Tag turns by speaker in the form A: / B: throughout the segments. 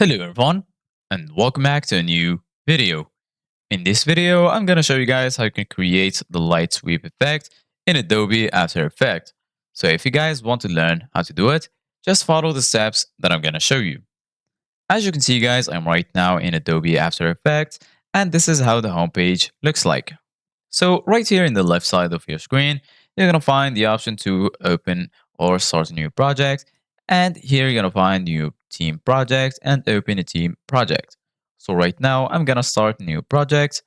A: Hello everyone, and welcome back to a new video. In this video, I'm going to show you guys how you can create the light sweep effect in Adobe After Effects. So if you guys want to learn how to do it, just follow the steps that I'm going to show you. As you can see guys, I'm right now in Adobe After Effects, and this is how the homepage looks like. So right here in the left side of your screen, you're going to find the option to open or start a new project. And here you're going to find new team project and open a team project. So right now I'm going to start a new project.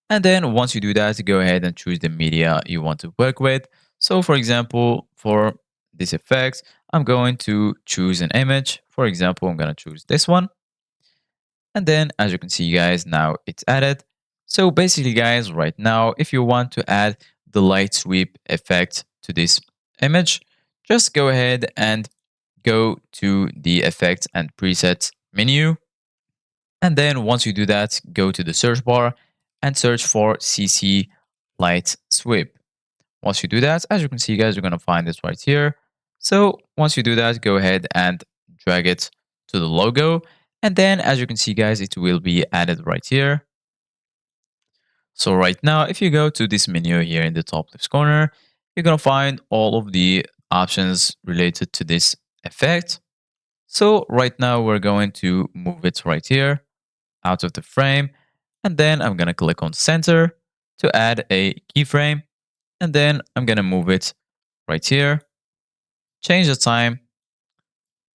A: And then once you do that, go ahead and choose the media you want to work with. So for example, for this effect, I'm going to choose an image. For example, I'm going to choose this one. And then as you can see guys, now it's added. So basically guys, right now, if you want to add the light sweep effect to this image, just go ahead and go to the effects and presets menu. And then once you do that, go to the search bar and search for CC light sweep. Once you do that, as you can see guys, you're going to find this right here. So once you do that, go ahead and drag it to the logo. And then as you can see guys, it will be added right here. So right now, if you go to this menu here in the top left corner, you're going to find all of the options related to this effect. So right now we're going to move it right here out of the frame. And then I'm going to click on center to add a keyframe. And then I'm going to move it right here, change the time,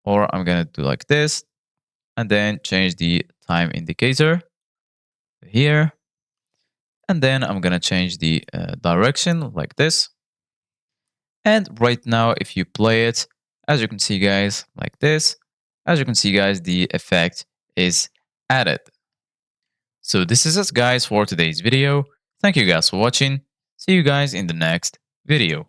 A: or I'm going to do like this, and then change the time indicator here. And then I'm going to change the direction like this. And right now, if you play it, as you can see guys, like this, as you can see guys, the effect is added. So this is it guys for today's video. Thank you guys for watching. See you guys in the next video.